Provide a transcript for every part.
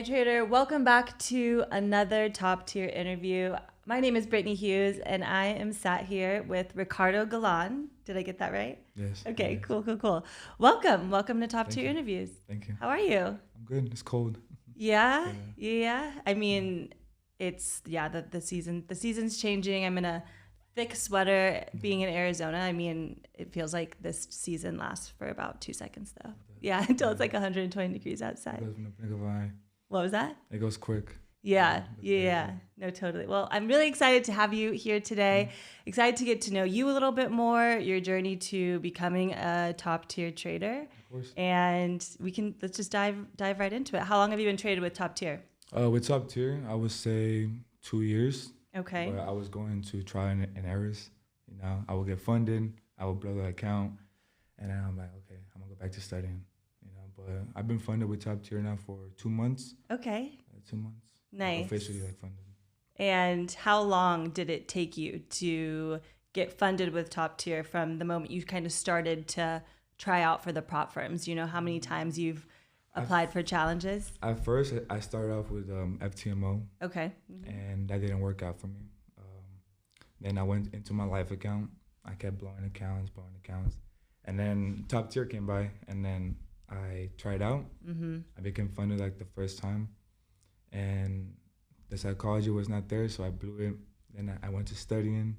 Hi, Trader. Welcome back to another top tier interview. My name is Brittany Hughes, and I am sat here with Ricardo Galan. Did I get that right? Yes. Okay, Yes. cool. Welcome to Top Thank Tier you. Interviews. Thank you. How are you? I'm good. It's cold. Yeah, Yeah. yeah. I mean, it's the season. The season's changing. I'm in a thick sweater. Being in Arizona, I mean, it feels like this season lasts for about 2 seconds, though. Yeah, until it's like 120 degrees It outside. goes in the blink of an eye. What was that? It goes quick. Yeah, It's very yeah, quick. no, totally. Well, I'm really excited to have you here today. Excited to get to know you a little bit more, your journey to becoming a top tier trader, Of course. and let's just dive right into it. How long have you been traded with top tier? With top tier, I would say 2 years. Okay. But I was going to try and errors. I would get funded. I would blow the account, and then I'm like, okay, I'm gonna go back to studying. But I've been funded with top tier now for 2 months. Okay. 2 months. Nice. Officially funded. And how long did it take you to get funded with top tier from the moment you kind of started to try out for the prop firms? You know how many times you've applied for challenges? At first, I started off with FTMO. Okay. And that didn't work out for me. Then I went into my life account. I kept blowing accounts, and then top tier came by, and then I tried out. I became funded like the first time, and the psychology was not there, so I blew it. Then I went to studying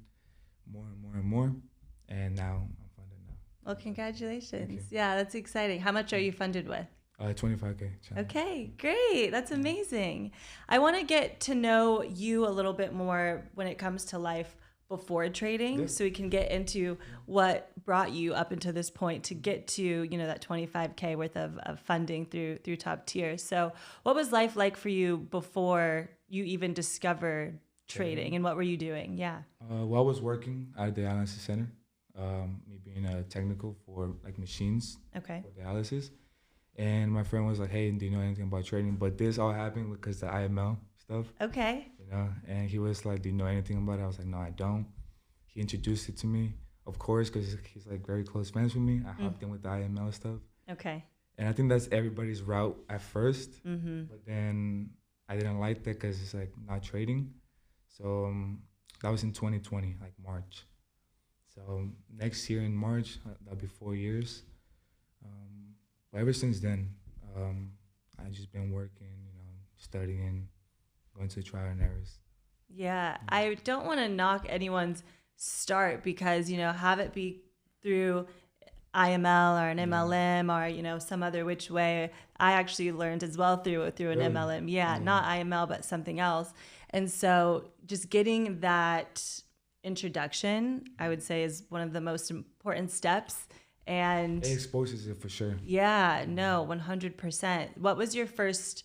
more and more, and now I'm funded now. Well, congratulations. Thank you. Yeah, that's exciting. How much are you funded with? 25K. challenge. Okay, great. That's amazing. I want to get to know you a little bit more when it comes to life before trading, Yeah. so we can get into what brought you up until this point to get to, that 25K worth of funding through top tier. So what was life like for you before you even discovered trading, and what were you doing? Yeah. Well, I was working at the dialysis center, me being a technical for like machines Okay. for dialysis. And my friend was like, hey, do you know anything about trading? But this all happened because the IML stuff, Okay. and he was like, do you know anything about it? I was like, no, I don't. He introduced it to me, of course, because he's like very close friends with me. I hopped in with the IML stuff. Okay. And I think that's everybody's route at first. But then I didn't like that because it's like not trading. So that was in 2020, like March. So next year in March, that'll be 4 years. But ever since then, I've just been working, studying, going to trial and errors. Yeah, I don't want to knock anyone's start because, have it be through IML or an MLM or, some other which way. I actually learned as well through an Really? MLM. Yeah, not IML, but something else. And so just getting that introduction, I would say, is one of the most important steps. And It exposes it for sure. yeah, no, 100%. What was your first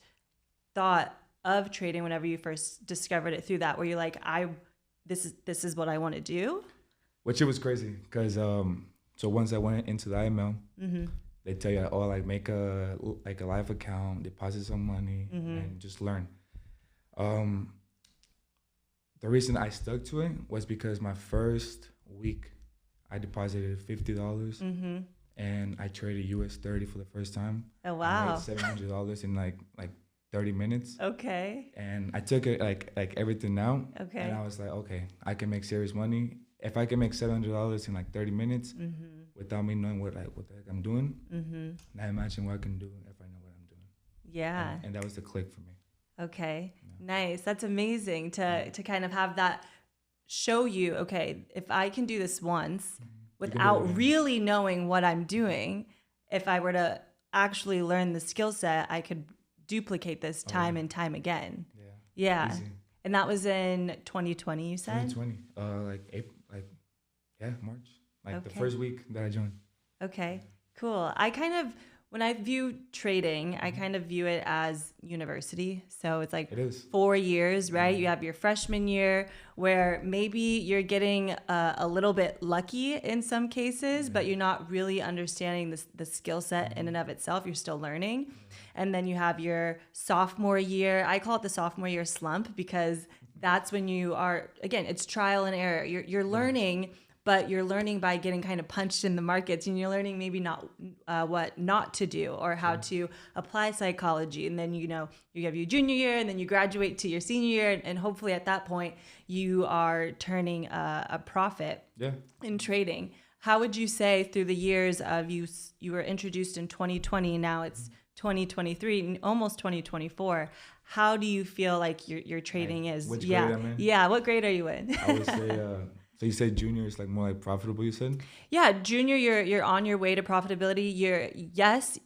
thought of trading whenever you first discovered it through that? Were you like, this is what I want to do? Which it was crazy because so once I went into the IML, they tell you, oh, like make a live account, deposit some money, and just learn. The reason I stuck to it was because my first week I deposited $50 and I traded US 30 for the first time. Oh, I wow. made $700 in like 30 minutes. Okay. And I took it like everything out. Okay. And I was like, okay, I can make serious money. If I can make $700 in like 30 minutes without me knowing what the heck I'm doing, now imagine what I can do if I know what I'm doing. Yeah. And that was the click for me. Okay. Nice. That's amazing to kind of have that show you, okay, if I can do this once without really knowing what I'm doing, if I were to actually learn the skill set, I could duplicate this time and time again. Yeah. Easy. And that was in 2020, you said? 2020. March. Like the Okay. first week that I joined. Okay, cool. When I view trading, I kind of view it as university. So it's like It is. 4 years, right? You have your freshman year where maybe you're getting a little bit lucky in some cases, but you're not really understanding the skill set in and of itself. You're still learning. And then you have your sophomore year. I call it the sophomore year slump because that's when you are, again, it's trial and error. You're learning, but you're learning by getting kind of punched in the markets, and you're learning maybe not what not to do or how to apply psychology. And then, you have your junior year, and then you graduate to your senior year, and hopefully at that point you are turning a profit in trading. How would you say through the years of you were introduced in 2020, now it's 2023, almost 2024. How do you feel like your trading is? Which grade I'm in? Yeah. What grade are you in? I would say, so you said junior is like more like profitable, you said? Yeah. Junior, you're on your way to profitability.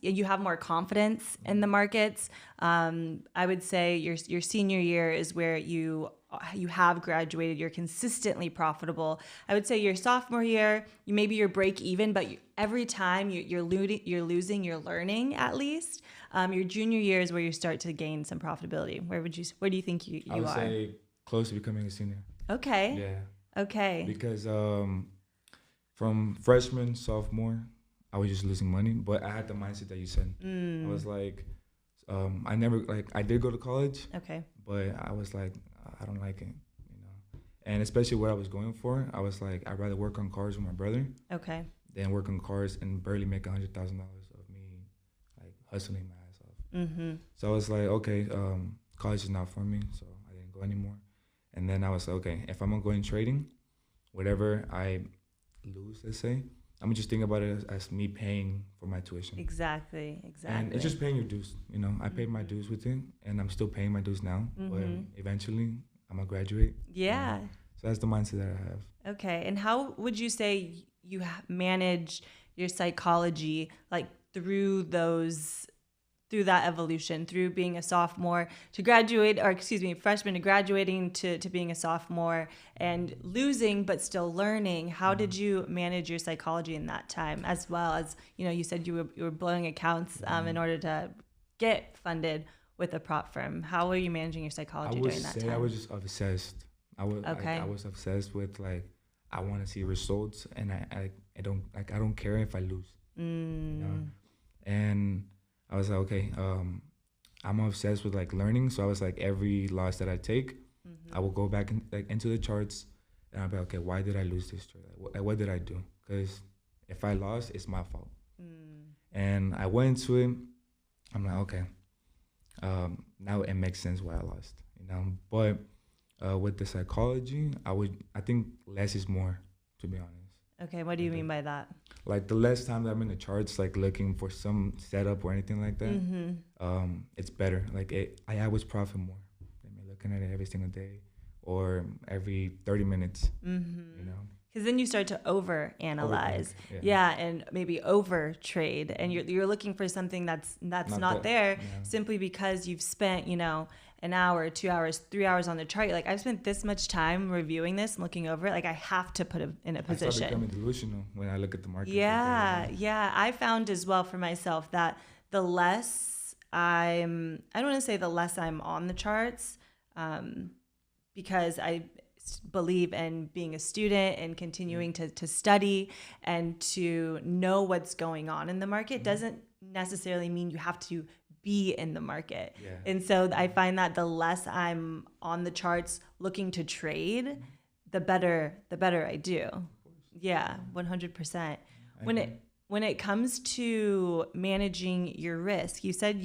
You have more confidence in the markets. I would say your senior year is where you have graduated, you're consistently profitable. I would say your sophomore year, maybe you're break even, but every time you're losing, you're learning at least. Your junior year is where you start to gain some profitability. Where do you think you are? I would say close to becoming a senior. Okay. Yeah. Okay. Because from freshman, sophomore, I was just losing money, but I had the mindset that you said. I was like, I did go to college. Okay. But I was like, I don't like it, and especially what I was going for, I was like, I'd rather work on cars with my brother, than work on cars and barely make $100,000 of me, like hustling my ass off. So I was like, okay, college is not for me, so I didn't go anymore. And then I was like, okay, if I'm gonna go in trading, whatever I lose, let's say, I'm gonna just think about it as me paying for my tuition. Exactly. And it's just paying your dues, I paid my dues with it, and I'm still paying my dues now, but eventually I'm gonna graduate. Yeah. So that's the mindset that I have. Okay. And how would you say you manage your psychology, like through that evolution, through being a sophomore to graduate, or freshman to graduating to being a sophomore and losing, but still learning? How did you manage your psychology in that time, as well as, you said you were blowing accounts in order to get funded with a prop firm? How were you managing your psychology during that time? I was just obsessed. I was obsessed with, like, I want to see results, and I don't care if I lose. And I was like, okay, I'm obsessed with like learning. So I was like, every loss that I take, I will go back into the charts, and I'll be like, okay, why did I lose this trade? What did I do? Because if I lost, it's my fault. And I went into it. I'm like, okay, now it makes sense why I lost, But with the psychology, I think less is more, to be honest. Okay, what do you mean by that? Like the less time that I'm in the charts, like looking for some setup or anything like that, it's better. Like I was profit more than me looking at it every single day or every 30 minutes, Because then you start to over-analyze. And maybe over-trade. And you're looking for something that's not there simply because you've spent, an hour, 2 hours, 3 hours on the chart. You're like, I've spent this much time reviewing this and looking over it. Like, I have to put it in a position. I start becoming delusional when I look at the market. Yeah. I found as well for myself that the less I don't want to say the less I'm on the charts, because I believe in being a student and continuing to study and to know what's going on in the market doesn't necessarily mean you have to be in the market. And so I find that the less I'm on the charts looking to trade, the better I do. Yeah, 100%. When it comes to managing your risk, you said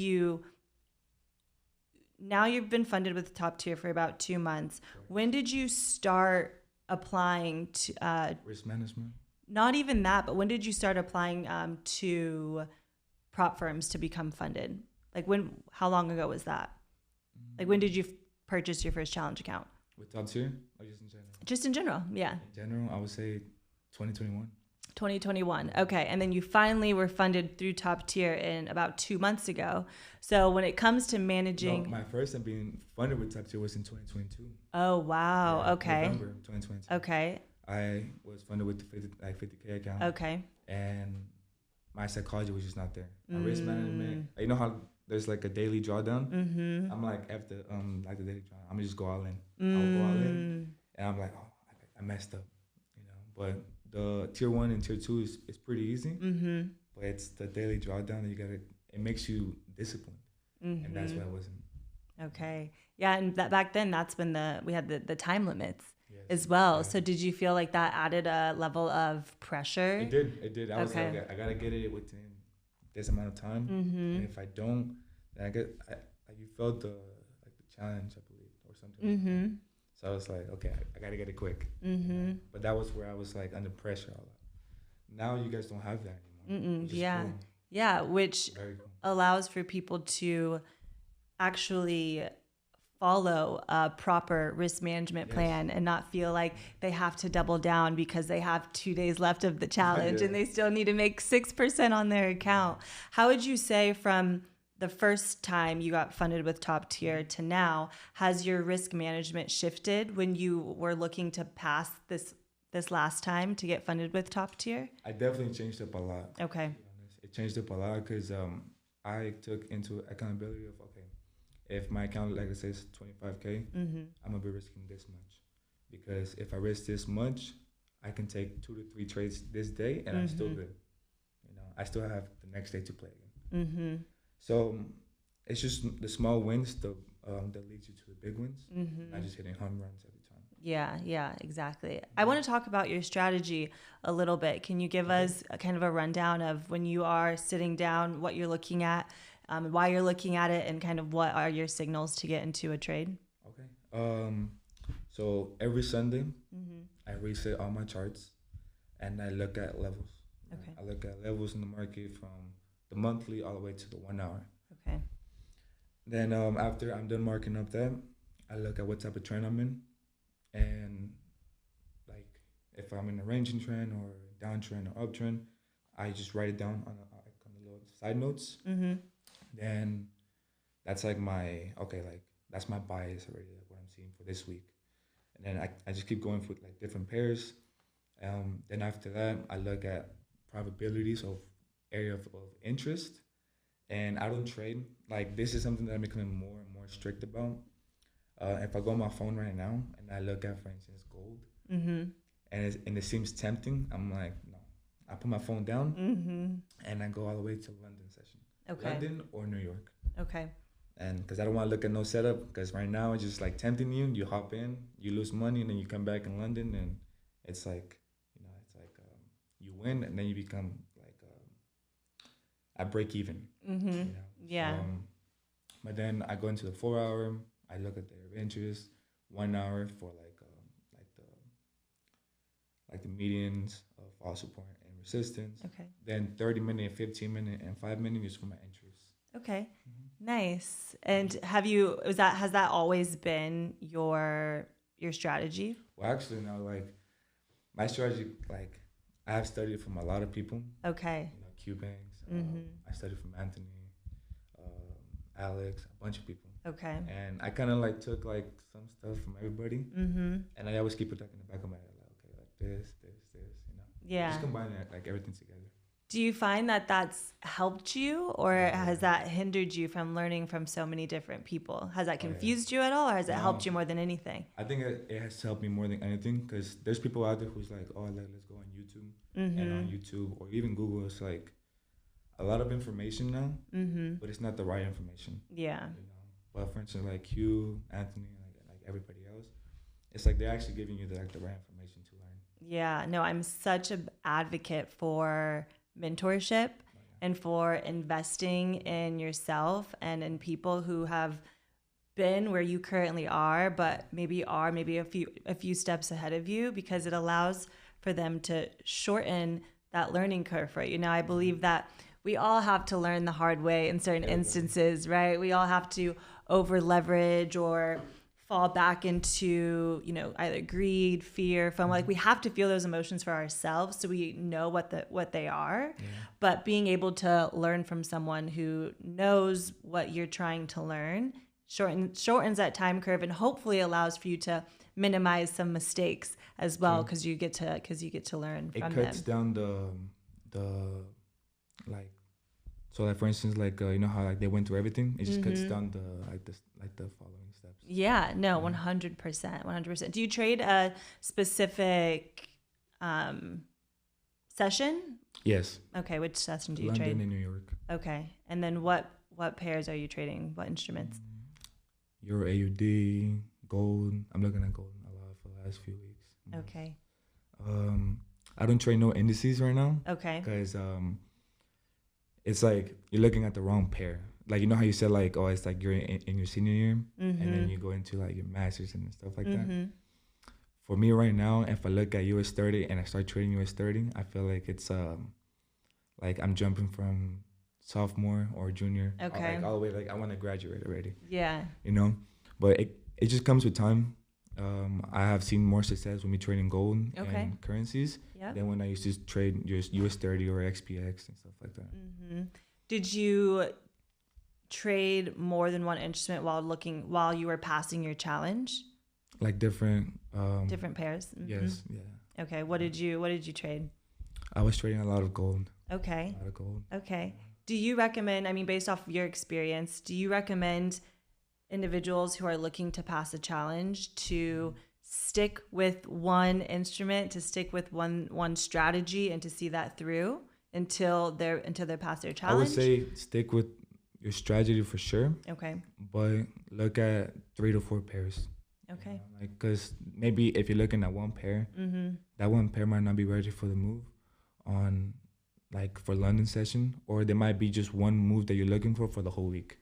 now you've been funded with TopTier for about 2 months. When did you start applying to risk management? Not even that, but when did you start applying to prop firms to become funded? Like how long ago was that? Like when did you purchase your first challenge account? With TopTier or just in general? Just in general, yeah. In general, I would say 2021. 2021. Okay. And then you finally were funded through TopTier in about 2 months ago. So when it comes to managing... No, my first time being funded with TopTier was in 2022. Oh, wow. Yeah, okay. November 2022. Okay. I was funded with the 50K account. Okay. And my psychology was just not there. My risk management, you know how there's like a daily drawdown? I'm like, after the daily drawdown, I'm just go all in. I'll go all in. And I'm like, oh, I messed up, But the tier 1 and tier 2 is pretty easy. But it's the daily drawdown that it makes you disciplined. And that's why I wasn't. Okay. Yeah, and back then, that's when we had the time limits. Yeah. as well. So did you feel like that added a level of pressure? It did. I was like, okay, I gotta get it within this amount of time. And if I don't, then you felt the challenge, I believe, or something like that. So I was like, okay, I gotta get it quick. But that was where I was like under pressure a lot. Now you guys don't have that anymore. Cool. Yeah, which cool. allows for people to actually follow a proper risk management plan and not feel like they have to double down because they have 2 days left of the challenge and they still need to make 6% on their account. How would you say from the first time you got funded with TopTier to now, has your risk management shifted when you were looking to pass this last time to get funded with TopTier? I definitely changed up a lot. Okay. It changed up a lot because I took into accountability of, okay, if my account, like it says, 25K, I'm going to be risking this much. Because if I risk this much, I can take 2 to 3 trades this day and I'm still good. I still have the next day to play again. So it's just the small wins that leads you to the big wins, not just hitting home runs every time. Yeah, exactly. I want to talk about your strategy a little bit. Can you give us a kind of a rundown of when you are sitting down, what you're looking at, why you're looking at it, and kind of what are your signals to get into a trade? Okay. So every Sunday, I reset all my charts and I look at levels. Okay. I look at levels in the market from the monthly all the way to the 1 hour. Okay. Then after I'm done marking up that, I look at what type of trend I'm in, and like if I'm in a ranging trend or downtrend or uptrend, I just write it down on the little side notes. Then that's like that's my bias already, like what I'm seeing for this week, and then I just keep going for like different pairs. Then after that, I look at probabilities of area of interest, and I don't trade. Like this is something that I'm becoming more and more strict about. If I go on my phone right now and I look at, for instance, gold, and it seems tempting, I'm like, no. I put my phone down and I go all the way to London session. Okay. London or New York. Okay. And because I don't want to look at no setup, because right now it's just like tempting you. You hop in, you lose money, and then you come back in London, and it's like, you win, and then you become I break even. Yeah. But then I go into the 4 hour. I look at their interest. 1 hour for the medians of fall support and resistance. Okay. Then 30-minute, 15-minute, and 5-minute is for my entries. Okay. Nice. And has that always been your strategy? Well, actually, no. Like my strategy, like I have studied from a lot of people. Okay. Cubans. I studied from Anthony, Alex, a bunch of people. Okay. And I kind of like took like some stuff from everybody, and I always keep it like in the back of my head, like okay, like this, Yeah. Just combine it, like everything together. Do you find that that's helped you, or has that hindered you from learning from so many different people? Has that confused you at all, or has it helped you more than anything? I think it has helped me more than anything, because there's people out there who's like, oh, like let's go on YouTube, and on YouTube or even Google, it's like a lot of information now, but it's not the right information. Yeah. But for instance, like you, Anthony, like everybody else, it's like they're actually giving you the right information to learn. Yeah. No, I'm such an advocate for mentorship and for investing in yourself and in people who have been where you currently are, but maybe a few steps ahead of you, because it allows for them to shorten that learning curve for you. Now, I believe that we all have to learn the hard way in certain instances, right? We all have to over leverage or fall back into, either greed, fear, FOMO. Like we have to feel those emotions for ourselves so we know what they are. Yeah. But being able to learn from someone who knows what you're trying to learn shortens that time curve and hopefully allows for you to minimize some mistakes as well, because you get to learn from them. It cuts down the like. So like for instance, like you know how like they went through everything, it just cuts down the following steps. Yeah, no, 100%. Do you trade a specific session? Yes. Okay, which session do you London trade? London and New York. Okay, and then what pairs are you trading? What instruments? Euro AUD, gold. I'm looking at gold a lot for the last few weeks. Okay. I don't trade no indices right now. Okay. Because it's like you're looking at the wrong pair. Like, you know how you said, like, oh, it's like you're in your senior year, and then you go into like your masters and stuff like that. For me right now, if I look at US 30 and I start trading US 30, I feel like it's like I'm jumping from sophomore or junior, Okay. like all the way, like I want to graduate already. Yeah. You know, but it just comes with time. I have seen more success when we trading gold and currencies than when I used to trade just US 30 or XPX and stuff like that. Did you trade more than one instrument while you were passing your challenge? Like different pairs. Yes, yeah. Okay. What did you trade? I was trading a lot of gold. Okay. A lot of gold. Okay. Do you recommend, I mean, based off of your experience, do you recommend individuals who are looking to pass a challenge to stick with one instrument, to stick with one strategy, and to see that through until they pass their challenge? I would say stick with your strategy for sure. Okay. But look at 3 to 4 pairs. Okay. Like, because maybe if you're looking at one pair, that one pair might not be ready for the move on, like, for London session, or there might be just one move that you're looking for the whole week.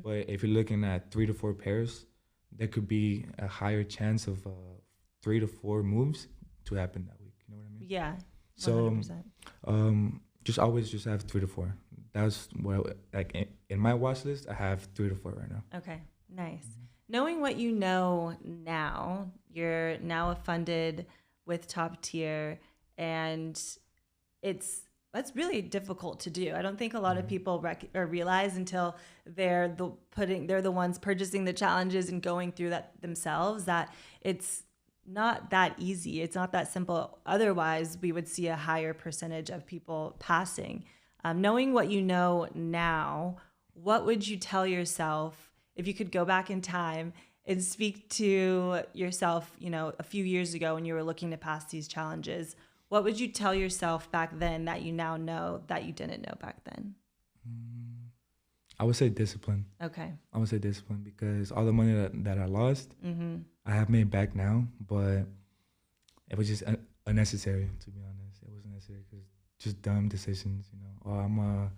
But if you're looking at 3 to 4 pairs, there could be a higher chance of 3 to 4 moves to happen that week. You know what I mean? Yeah. 100%. So just always just have 3 to 4. That's what in my watch list, I have 3 to 4 right now. Okay, nice. Knowing what you know now, you're now funded with TopTier, and that's really difficult to do. I don't think a lot of people realize until they're the ones purchasing the challenges and going through that themselves, that it's not that easy. It's not that simple. Otherwise, we would see a higher percentage of people passing. Knowing what you know now, what would you tell yourself if you could go back in time and speak to yourself, a few years ago when you were looking to pass these challenges? What would you tell yourself back then that you now know that you didn't know back then? I would say discipline. Okay. I would say discipline, because all the money that I lost, I have made back now, but it was just unnecessary, to be honest. It was unnecessary because just dumb decisions, Oh, I'm a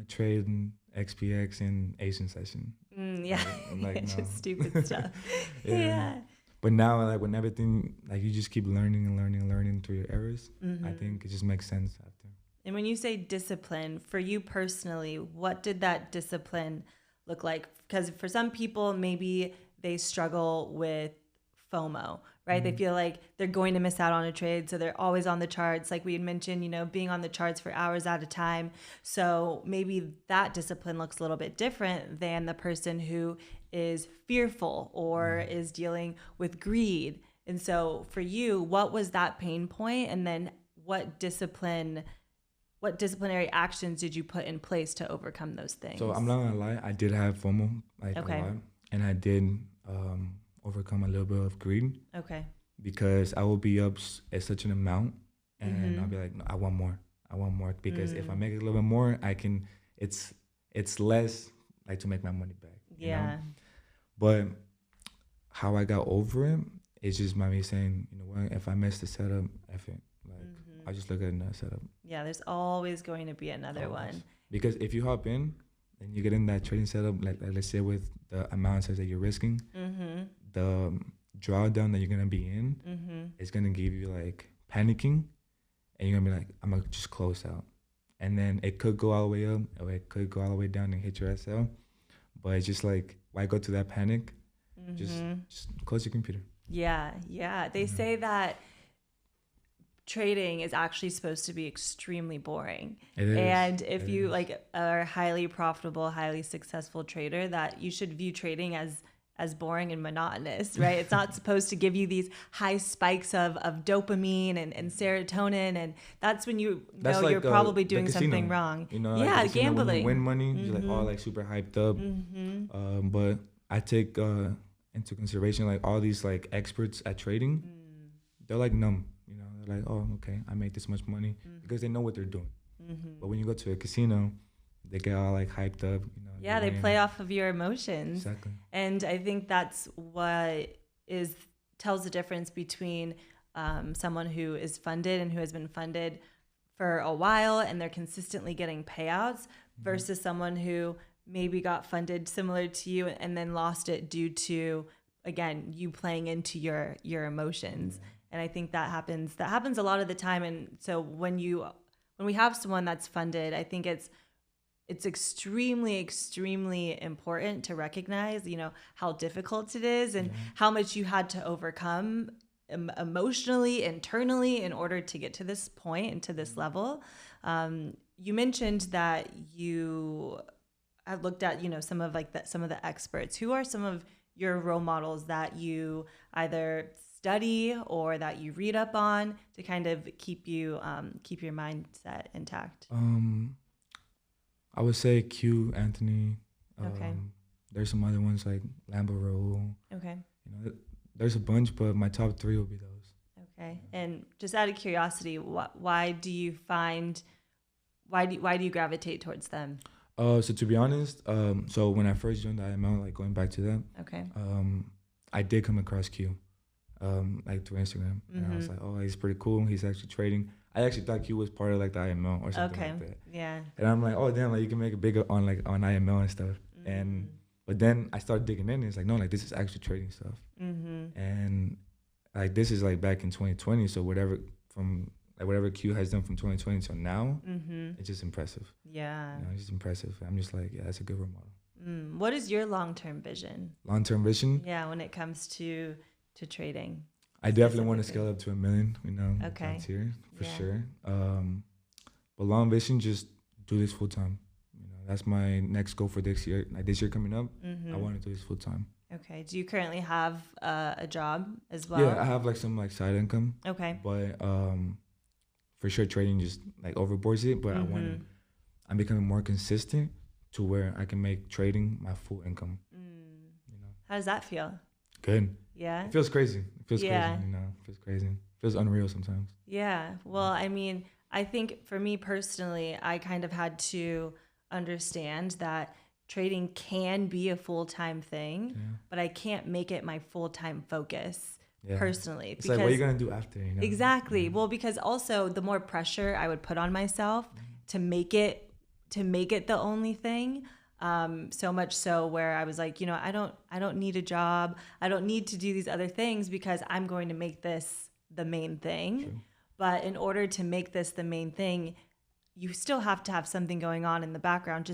trade in XPX in Asian session. Yeah, like, just no. stupid stuff. Yeah. But now, like, when everything, like, you just keep learning through your errors, I think it just makes sense after. And when you say discipline, for you personally, what did that discipline look like? Because for some people, maybe they struggle with FOMO, right? They feel like they're going to miss out on a trade, so they're always on the charts. Like we had mentioned, being on the charts for hours at a time. So maybe that discipline looks a little bit different than the person who is fearful or is dealing with greed. And so for you, what was that pain point? And then what disciplinary actions did you put in place to overcome those things? So I'm not gonna lie, I did have FOMO, like, a lot, and I did overcome a little bit of greed. Okay. Because I will be up at such an amount, and I'll be like, no, I want more, because if I make it a little bit more, I can. It's less like to make my money back. Yeah. But how I got over it is just by me saying, you know what, if I miss the setup, F it. Like, I just look at another setup. Yeah, there's always going to be another one. Because if you hop in and you get in that trading setup, like let's say with the amounts that you're risking, the drawdown that you're gonna be in is gonna give you like panicking, and you're gonna be like, I'm gonna just close out, and then it could go all the way up or it could go all the way down and hit your SL. But it's just like, why go to that panic? Just close your computer. Yeah. They say that trading is actually supposed to be extremely boring. It is. And if you are a highly profitable, highly successful trader, that you should view trading as boring and monotonous, right? It's not supposed to give you these high spikes of dopamine and serotonin, and that's when you're probably doing something wrong. Gambling. When you win money, you're like all like super hyped up. But I take into consideration like all these like experts at trading, they're like numb. They're like, oh, okay, I made this much money, because they know what they're doing. But when you go to a casino, they get all like hyped up. Yeah, they play off of your emotions. Exactly. And I think that's what tells the difference between someone who is funded and who has been funded for a while and they're consistently getting payouts versus someone who maybe got funded similar to you and then lost it due to, again, you playing into your emotions. And I think that happens a lot of the time. And so when we have someone that's funded, I think it's extremely, extremely important to recognize, how difficult it is and how much you had to overcome emotionally, internally, in order to get to this point and to this level. You mentioned that you have looked at, some of the experts. Who are some of your role models that you either study or that you read up on to kind of keep your mindset intact? I would say Q Anthony. Okay. There's some other ones like Lambero. Okay. There's a bunch, but my top 3 will be those. Okay. And just out of curiosity, why do you gravitate towards them? So to be honest, so when I first joined the IML, like going back to that, okay, I did come across Q, like through Instagram, and I was like, oh, he's pretty cool. He's actually trading. I actually thought Q was part of like the IML or something like that. Yeah. And I'm like, oh damn, like you can make it bigger on IML and stuff. But then I started digging in, and it's like, no, like this is actually trading stuff. And like this is like back in 2020, so whatever Q has done from 2020 till now, it's just impressive. Yeah. It's just impressive. I'm just like, yeah, that's a good role model. What is your long-term vision? Long-term vision? Yeah, when it comes to trading. I definitely want to scale up to $1 million, Okay. Here for sure. But long vision, just do this full time. That's my next goal for this year. Like this year coming up, I want to do this full time. Okay. Do you currently have a job as well? Yeah, I have like some like side income. Okay. But for sure, trading just like overboards it. But I'm becoming more consistent to where I can make trading my full income. How does that feel? Good. Yeah. It feels crazy. It feels crazy. It feels crazy. It feels unreal sometimes. Yeah. Well, I mean, I think for me personally, I kind of had to understand that trading can be a full-time thing, but I can't make it my full-time focus personally. It's like, what are you going to do after? Exactly. Yeah. Well, because also the more pressure I would put on myself to make it the only thing, so much so where I was like, I don't need a job. I don't need to do these other things because I'm going to make this the main thing. True. But in order to make this the main thing, you still have to have something going on in the background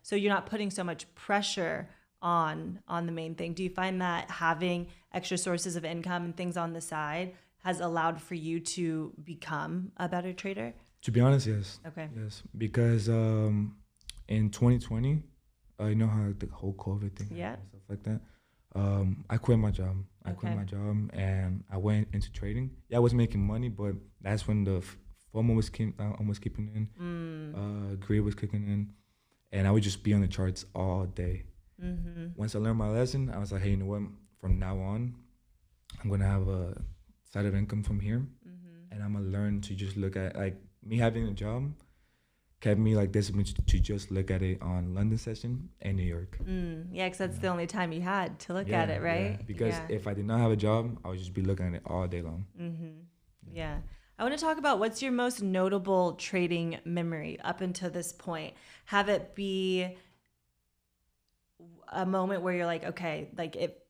so you're not putting so much pressure on the main thing. Do you find that having extra sources of income and things on the side has allowed for you to become a better trader? To be honest, yes. Okay. Yes, because in 2020, you know how the whole COVID thing and stuff like that. I quit my job. And I went into trading. Yeah, I was making money, but that's when the FOMO was almost keeping in. Greed was kicking in, and I would just be on the charts all day. Once I learned my lesson, I was like, hey, you know what? From now on, I'm gonna have a side of income from here, and I'm gonna learn to just look at like me having a job. Kept me like disciplined to just look at it on London session and New York. Yeah, because that's the only time you had to look at it, right? Yeah. Because if I did not have a job, I would just be looking at it all day long. Yeah. I want to talk about what's your most notable trading memory up until this point. Have it be a moment where you're like, okay, like it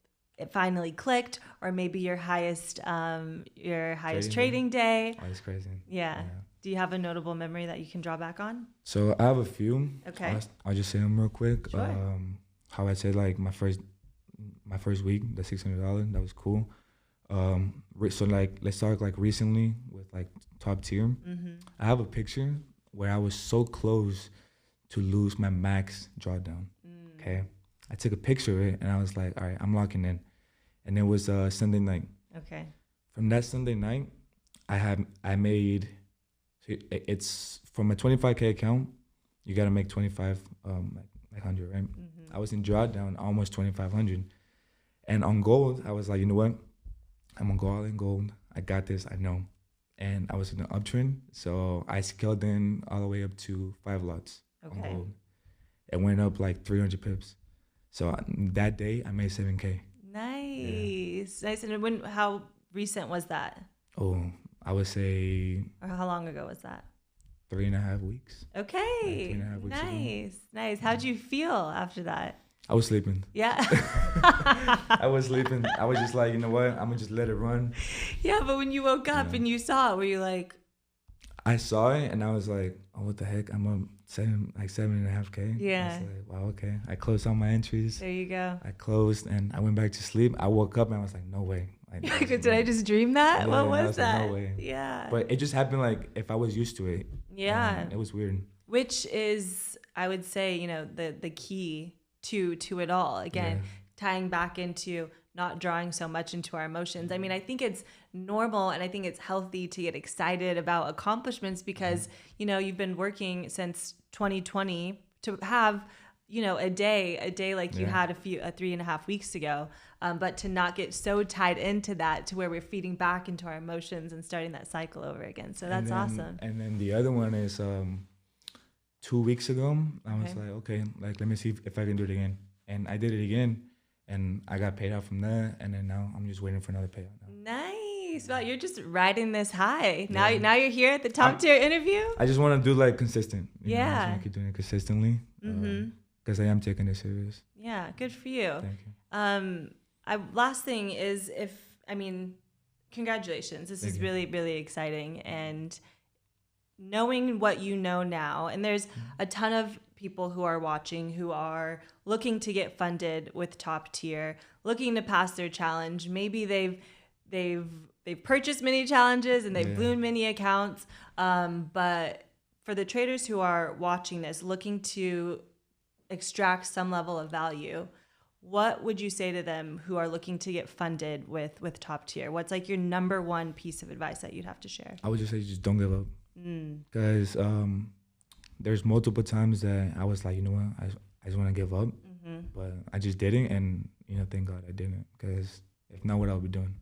finally clicked, or maybe your highest trading day. Oh, it's crazy. Yeah. Do you have a notable memory that you can draw back on? So I have a few. Okay. I'll just say them real quick. Sure. How I said like my first week, the $600, that was cool. So like let's talk like recently with like top tier. I have a picture where I was so close to lose my max drawdown. Okay. I took a picture of it and I was like, all right, I'm locking in. And it was Sunday night. Okay. From that Sunday night, I made. It's from a 25K account, you got to make 25, like 100, right? I was in drawdown almost 2,500. And on gold, I was like, you know what? I'm going to go all in gold. I got this. I know. And I was in an uptrend. So I scaled in all the way up to 5 lots on gold. It went up like 300 pips. So that day, I made 7K. Nice. Yeah. Nice. And how recent was that? Oh, I would say Or how long ago was that? 3.5 weeks. Okay. Like 3.5 weeks ago. Nice. How'd you feel after that? I was sleeping. Yeah. I was sleeping. I was just like, you know what? I'm gonna just let it run. Yeah, but when you woke up and you saw it, were you like? I saw it and I was like, oh, what the heck? I'm up 7.5K. Yeah. I was like, wow, okay. I closed all my entries. There you go. I closed and I went back to sleep. I woke up and I was like, no way. Did I just dream that? Yeah, What was that? Like, no way. Yeah. But it just happened like if I was used to it. Yeah. It was weird. Which is, I would say, the key to it all. Again, tying back into not drawing so much into our emotions. I mean, I think it's normal and I think it's healthy to get excited about accomplishments because, you've been working since 2020 to have, a day like you had 3.5 weeks ago. But to not get so tied into that to where we're feeding back into our emotions and starting that cycle over again. So that's awesome. And then the other one is 2 weeks ago, I was like, okay, like, let me see if I can do it again. And I did it again and I got paid out from that. And then now I'm just waiting for another payout now. Nice. Well, you're just riding this high. Now you're here at the Top Tier Interview. I just want to do like consistent. I just want to keep doing it consistently. Because I am taking it serious. Yeah, good for you. Thank you. Last thing is congratulations. This is really, really exciting. And knowing what you know now, and there's a ton of people who are watching who are looking to get funded with Top Tier, looking to pass their challenge. Maybe they've purchased many challenges and they've ballooned many accounts. But for the traders who are watching this, looking to extract some level of value, what would you say to them who are looking to get funded with Top Tier? What's like your number one piece of advice that you'd have to share? I would just say just don't give up. Because there's multiple times that I was like, you know what, I just want to give up. But I just didn't. And, thank God I didn't. Because if not, what I would be doing.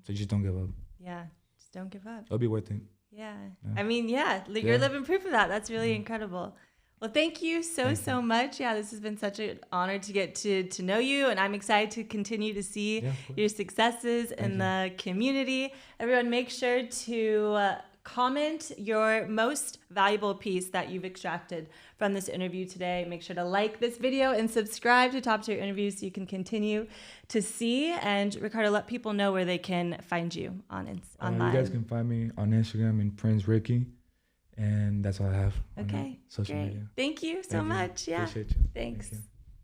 So just don't give up. Yeah, just don't give up. It'll be worth it. Yeah. I mean, you're living proof of that. That's really incredible. Well, thank you so much. Yeah, this has been such an honor to get to know you, and I'm excited to continue to see your successes in the community. Everyone, make sure to comment your most valuable piece that you've extracted from this interview today. Make sure to like this video and subscribe to Top Tier Interviews so you can continue to see. And Ricardo, let people know where they can find you online. You guys can find me on Instagram in Prince Ricky. And that's all I have. Okay. Social media. Thank you so much. Yeah. Appreciate you. Thanks. Thank you.